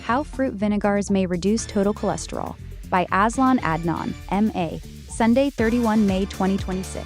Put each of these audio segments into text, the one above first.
How Fruit Vinegars May Reduce Total Cholesterol by Aslan Adnan, M.A., Sunday, 31 May 2026.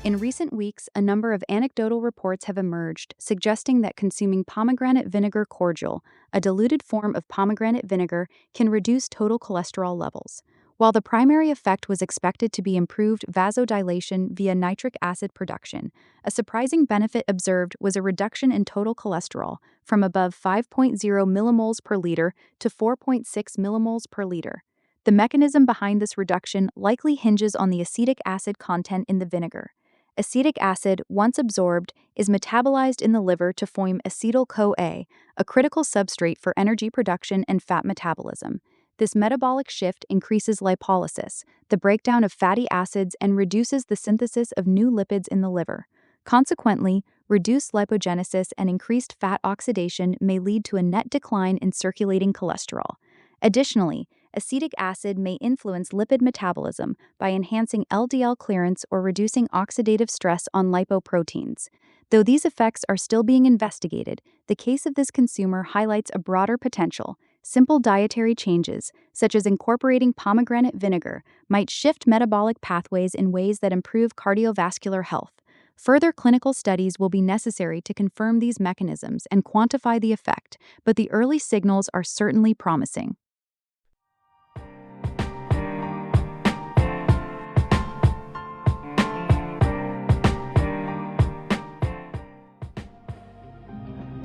In recent weeks, a number of anecdotal reports have emerged suggesting that consuming pomegranate vinegar cordial, a diluted form of pomegranate vinegar, can reduce total cholesterol levels. While the primary effect was expected to be improved vasodilation via nitric acid production, a surprising benefit observed was a reduction in total cholesterol from above 5.0 millimoles per liter to 4.6 millimoles per liter. The mechanism behind this reduction likely hinges on the acetic acid content in the vinegar. Acetic acid, once absorbed, is metabolized in the liver to form acetyl-CoA, a critical substrate for energy production and fat metabolism. This metabolic shift increases lipolysis, the breakdown of fatty acids, and reduces the synthesis of new lipids in the liver. Consequently, reduced lipogenesis and increased fat oxidation may lead to a net decline in circulating cholesterol. Additionally, acetic acid may influence lipid metabolism by enhancing LDL clearance or reducing oxidative stress on lipoproteins. Though these effects are still being investigated, the case of this consumer highlights a broader potential. Simple dietary changes, such as incorporating pomegranate vinegar, might shift metabolic pathways in ways that improve cardiovascular health. Further clinical studies will be necessary to confirm these mechanisms and quantify the effect, but the early signals are certainly promising.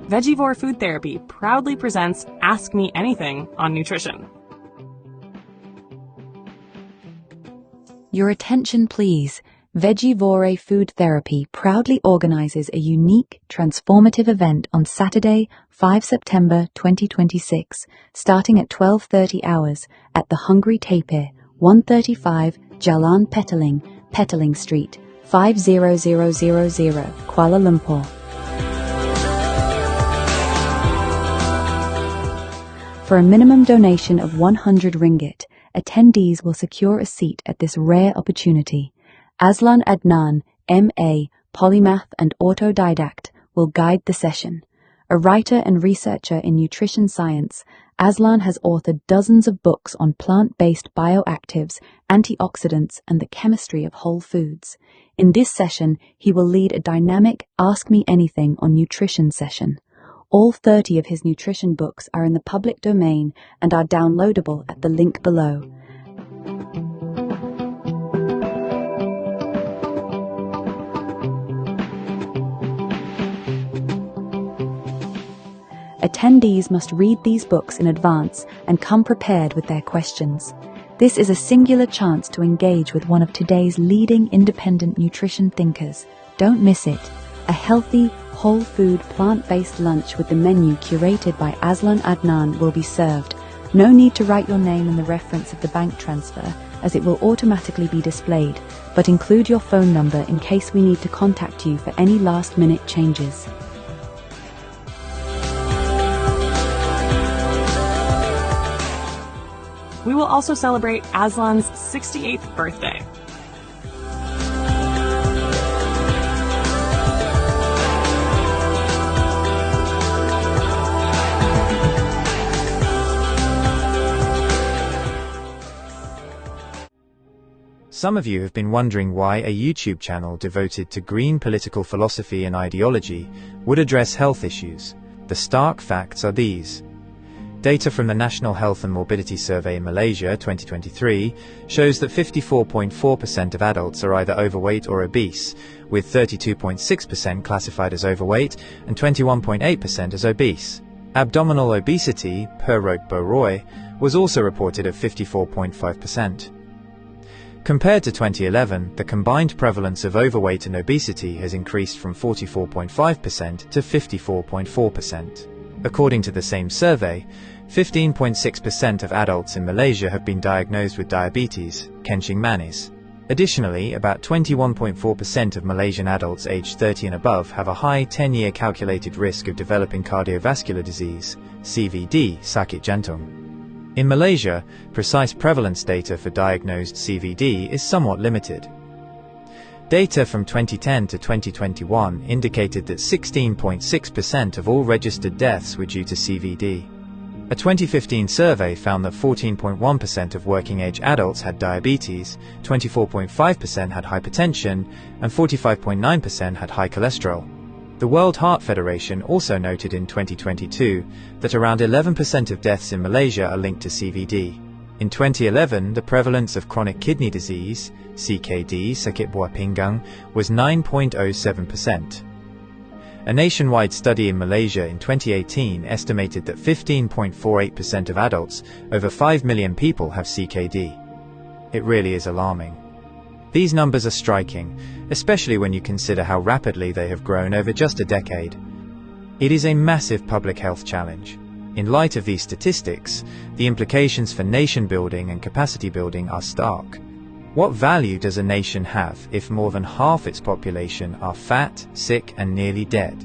Vegevore Food Therapy proudly presents Ask Me Anything on nutrition. Your attention, please. Vegevore Food Therapy proudly organizes a unique, transformative event on Saturday, 5 September 2026, starting at 12:30 hours at the Hungry Tapir, 135 Jalan Petaling Street, 50000, Kuala Lumpur. For a minimum donation of 100 ringgit, attendees will secure a seat at this rare opportunity. Aslan Adnan, M.A., polymath and autodidact, will guide the session. A writer and researcher in nutrition science, Aslan has authored dozens of books on plant-based bioactives, antioxidants, and the chemistry of whole foods. In this session, he will lead a dynamic Ask Me Anything on nutrition session. All 30 of his nutrition books are in the public domain and are downloadable at the link below. Attendees must read these books in advance and come prepared with their questions. This is a singular chance to engage with one of today's leading independent nutrition thinkers. Don't miss it. A healthy, whole food, plant-based lunch with the menu curated by Aslan Adnan will be served. No need to write your name in the reference of the bank transfer, as it will automatically be displayed, but include your phone number in case we need to contact you for any last-minute changes. We will also celebrate Aslan's 68th birthday. Some of you have been wondering why a YouTube channel devoted to green political philosophy and ideology would address health issues. The stark facts are these. Data from the National Health and Morbidity Survey in Malaysia 2023 shows that 54.4% of adults are either overweight or obese, with 32.6% classified as overweight and 21.8% as obese. Abdominal obesity, per Bo Roy, was also reported at 54.5%. Compared to 2011, the combined prevalence of overweight and obesity has increased from 44.5% to 54.4%. According to the same survey, 15.6% of adults in Malaysia have been diagnosed with diabetes, kencing manis. Additionally, about 21.4% of Malaysian adults aged 30 and above have a high 10-year calculated risk of developing cardiovascular disease, CVD, sakit jantung. In Malaysia, precise prevalence data for diagnosed CVD is somewhat limited. Data from 2010 to 2021 indicated that 16.6% of all registered deaths were due to CVD. A 2015 survey found that 14.1% of working-age adults had diabetes, 24.5% had hypertension, and 45.9% had high cholesterol. The World Heart Federation also noted in 2022 that around 11% of deaths in Malaysia are linked to CVD. In 2011, the prevalence of chronic kidney disease, CKD, sakit buah pinggang, was 9.07%. A nationwide study in Malaysia in 2018 estimated that 15.48% of adults, over 5 million people, have CKD. It really is alarming. These numbers are striking, especially when you consider how rapidly they have grown over just a decade. It is a massive public health challenge. In light of these statistics, the implications for nation building and capacity building are stark. What value does a nation have if more than half its population are fat, sick, and nearly dead?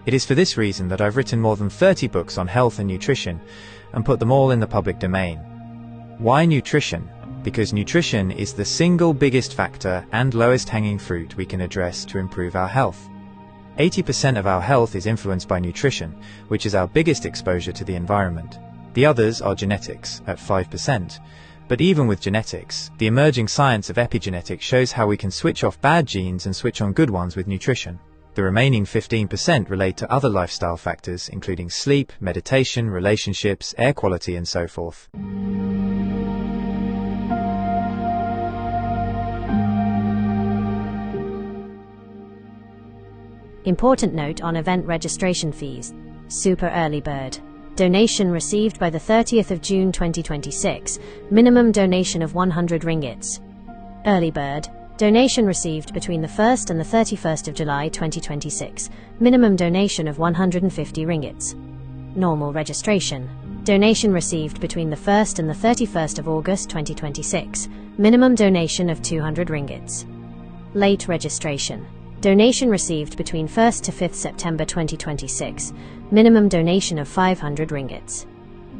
It is for this reason that I've written more than 30 books on health and nutrition and put them all in the public domain. Why nutrition? Because nutrition is the single biggest factor and lowest hanging fruit we can address to improve our health. 80% of our health is influenced by nutrition, which is our biggest exposure to the environment. The others are genetics, at 5%. But even with genetics, the emerging science of epigenetics shows how we can switch off bad genes and switch on good ones with nutrition. The remaining 15% relate to other lifestyle factors, including sleep, meditation, relationships, air quality, and so forth. Important note on event registration fees. Super Early Bird. Donation received by the 30th of June 2026. Minimum donation of 100 ringgits. Early Bird. Donation received between the 1st and the 31st of July 2026. Minimum donation of 150 ringgits. Normal registration. Donation received between the 1st and the 31st of August 2026. Minimum donation of 200 ringgits. Late registration. Donation received between 1st to 5th September 2026. Minimum donation of 500 ringgits.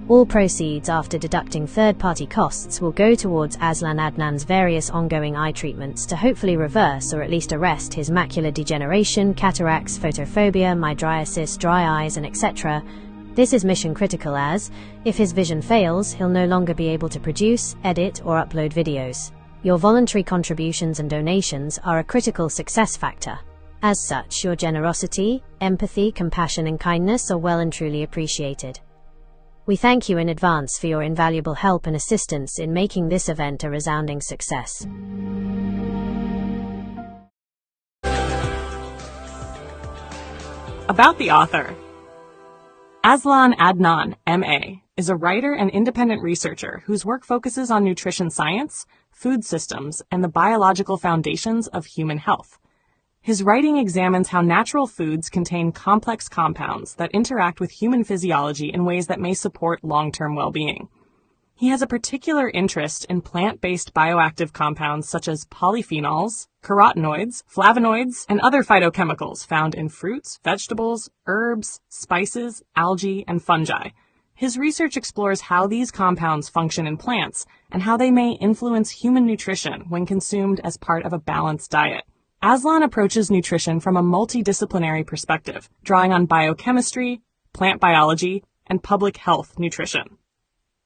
All proceeds after deducting third-party costs will go towards Azlan Adnan's various ongoing eye treatments to hopefully reverse or at least arrest his macular degeneration, cataracts, photophobia, mydriasis, dry eyes, and etc. This is mission critical as, if his vision fails, he'll no longer be able to produce, edit, or upload videos. Your voluntary contributions and donations are a critical success factor. As such, your generosity, empathy, compassion, and kindness are well and truly appreciated. We thank you in advance for your invaluable help and assistance in making this event a resounding success. About the author. Azlan Adnan, M.A., is a writer and independent researcher whose work focuses on nutrition science, food systems, and the biological foundations of human health. His writing examines how natural foods contain complex compounds that interact with human physiology in ways that may support long-term well-being. He has a particular interest in plant-based bioactive compounds such as polyphenols, carotenoids, flavonoids, and other phytochemicals found in fruits, vegetables, herbs, spices, algae, and fungi. His research explores how these compounds function in plants and how they may influence human nutrition when consumed as part of a balanced diet. Azlan approaches nutrition from a multidisciplinary perspective, drawing on biochemistry, plant biology, and public health nutrition.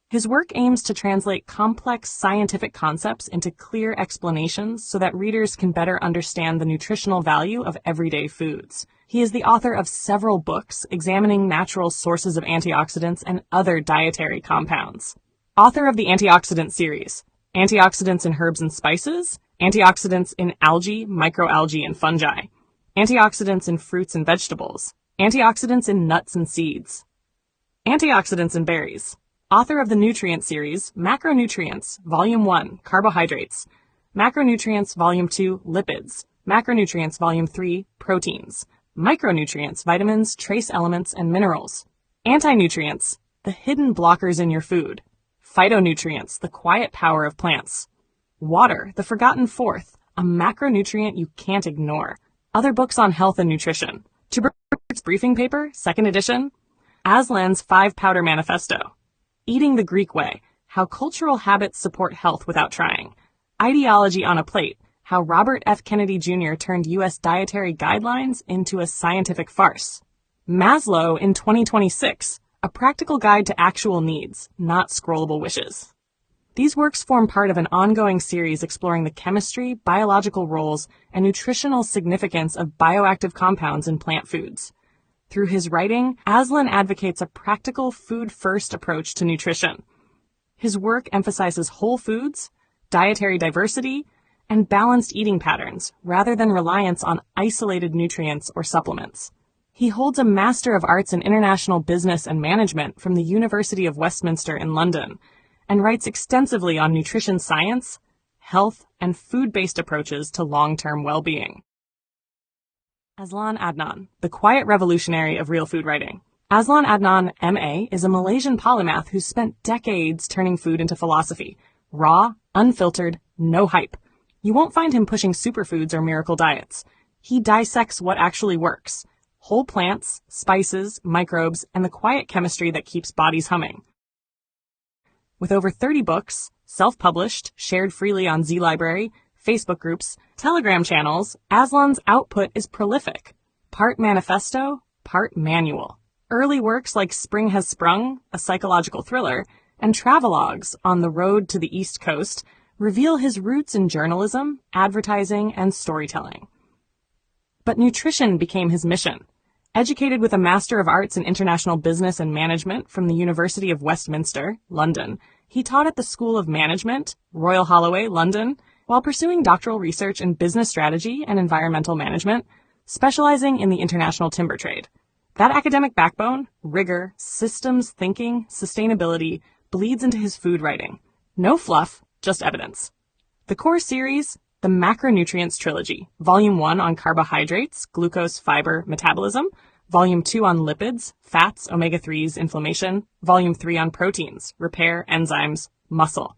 His work aims to translate complex scientific concepts into clear explanations so that readers can better understand the nutritional value of everyday foods. He is the author of several books examining natural sources of antioxidants and other dietary compounds. Author of the Antioxidant series, Antioxidants in Herbs and Spices, Antioxidants in Algae, Microalgae, and Fungi, Antioxidants in Fruits and Vegetables, Antioxidants in Nuts and Seeds, Antioxidants in Berries. Author of the Nutrient series, Macronutrients, Volume 1, Carbohydrates, Macronutrients, Volume 2, Lipids, Macronutrients, Volume 3, Proteins, Micronutrients, Vitamins, Trace Elements, and Minerals, Anti-nutrients, The Hidden Blockers in Your Food, Phytonutrients, The Quiet Power of Plants, Water, The Forgotten Fourth, a macronutrient you can't ignore. Other books on health and nutrition. Tuber's Briefing Paper, 2nd edition. Aslan's 5-Powder Manifesto. Eating the Greek Way, How Cultural Habits Support Health Without Trying. Ideology on a Plate. How Robert F. Kennedy Jr. turned U.S. dietary guidelines into a scientific farce. Maslow in 2026. A practical guide to actual needs, not scrollable wishes. These works form part of an ongoing series exploring the chemistry, biological roles, and nutritional significance of bioactive compounds in plant foods. Through his writing, Aslan advocates a practical food-first approach to nutrition. His work emphasizes whole foods, dietary diversity, and balanced eating patterns, rather than reliance on isolated nutrients or supplements. He holds a Master of Arts in International Business and Management from the University of Westminster in London, and writes extensively on nutrition science, health, and food-based approaches to long-term well-being. Aslan Adnan, the quiet revolutionary of real food writing. Aslan Adnan, M.A., is a Malaysian polymath who's spent decades turning food into philosophy. Raw, unfiltered, no hype. You won't find him pushing superfoods or miracle diets. He dissects what actually works. Whole plants, spices, microbes, and the quiet chemistry that keeps bodies humming. With over 30 books, self-published, shared freely on Z Library, Facebook groups, Telegram channels, Aslan's output is prolific. Part manifesto, part manual. Early works like Spring Has Sprung, a psychological thriller, and travelogues on the road to the East Coast reveal his roots in journalism, advertising, and storytelling. But nutrition became his mission. Educated with a Master of Arts in International Business and Management from the University of Westminster, London, he taught at the School of Management, Royal Holloway, London, while pursuing doctoral research in business strategy and environmental management, specializing in the international timber trade. That academic backbone, rigor, systems thinking, sustainability, bleeds into his food writing. No fluff, just evidence. The core series, the Macronutrients Trilogy, Volume 1 on carbohydrates, glucose, fiber, metabolism, Volume 2 on lipids, fats, omega-3s, inflammation, Volume 3 on proteins, repair, enzymes, muscle.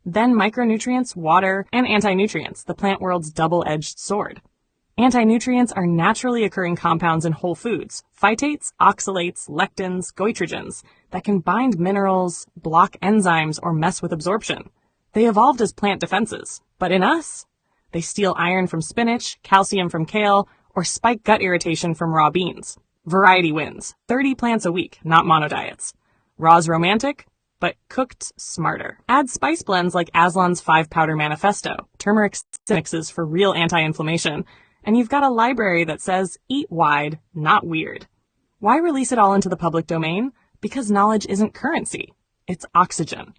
Then micronutrients, water, and anti-nutrients, the plant world's double-edged sword. Anti-nutrients are naturally occurring compounds in whole foods, phytates, oxalates, lectins, goitrogens, that can bind minerals, block enzymes, or mess with absorption. They evolved as plant defenses, but in us, they steal iron from spinach, calcium from kale, or spike gut irritation from raw beans. Variety wins. 30 plants a week, not monodiets. Raw's romantic, but cooked smarter. Add spice blends like Aslan's 5-powder manifesto, turmeric mixes for real anti-inflammation, and you've got a library that says, eat wide, not weird. Why release it all into the public domain? Because knowledge isn't currency. It's oxygen.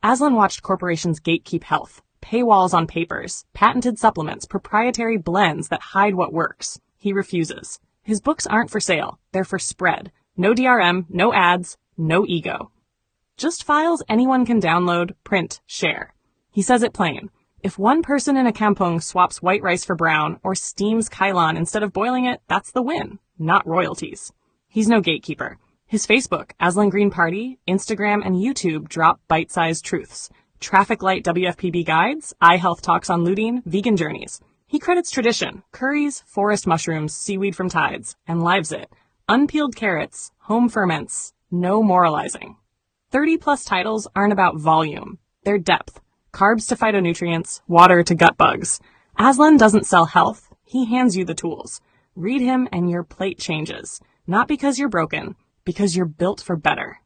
Aslan watched corporations gatekeep health, paywalls on papers, patented supplements, proprietary blends that hide what works. He refuses. His books aren't for sale. They're for spread. No DRM, no ads, no ego. Just files anyone can download, print, share. He says it plain. If one person in a kampong swaps white rice for brown or steams kailan instead of boiling it, that's the win, not royalties. He's no gatekeeper. His Facebook, Aslan Green Party, Instagram, and YouTube drop bite-sized truths. Traffic light WFPB guides, eye health talks on lutein, vegan journeys. He credits tradition, curries, forest mushrooms, seaweed from tides, and lives it. Unpeeled carrots, home ferments, no moralizing. 30-plus titles aren't about volume. They're depth. Carbs to phytonutrients, water to gut bugs. Aslan doesn't sell health. He hands you the tools. Read him and your plate changes. Not because you're broken, because you're built for better.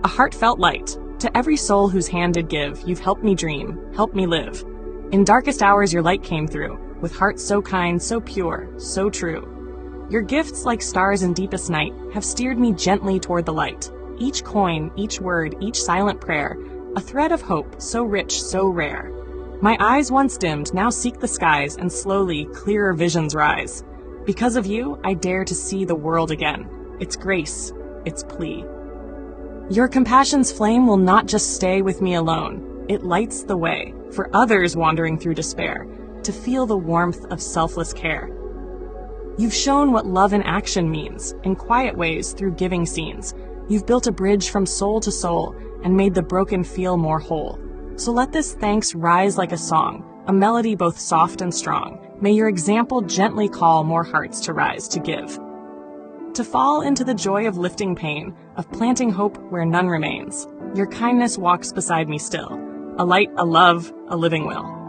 A heartfelt light. To every soul whose hand did give, you've helped me dream, helped me live. In darkest hours your light came through, with hearts so kind, so pure, so true. Your gifts, like stars in deepest night, have steered me gently toward the light. Each coin, each word, each silent prayer, a thread of hope, so rich, so rare. My eyes once dimmed, now seek the skies, and slowly, clearer visions rise. Because of you, I dare to see the world again. Its grace, its plea. Your compassion's flame will not just stay with me alone. It lights the way, for others wandering through despair, to feel the warmth of selfless care. You've shown what love in action means, in quiet ways through giving scenes. You've built a bridge from soul to soul, and made the broken feel more whole. So let this thanks rise like a song, a melody both soft and strong. May your example gently call more hearts to rise to give. to fall into the joy of lifting pain, of planting hope where none remains. Your kindness walks beside me still, a light, a love, a living will.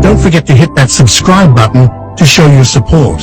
Don't forget to hit that subscribe button to show your support.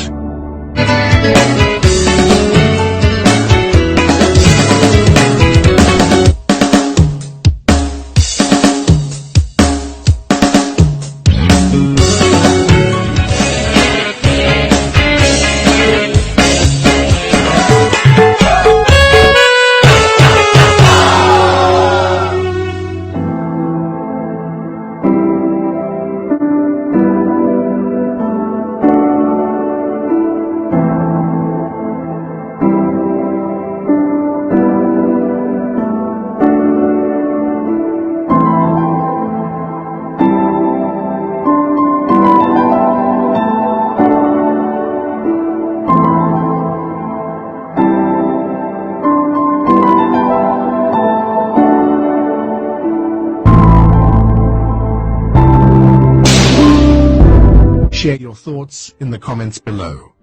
Share your thoughts in the comments below.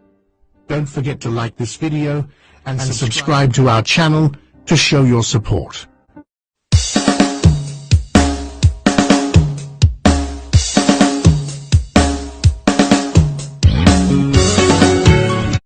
Don't forget to like this video and subscribe to our channel to show your support.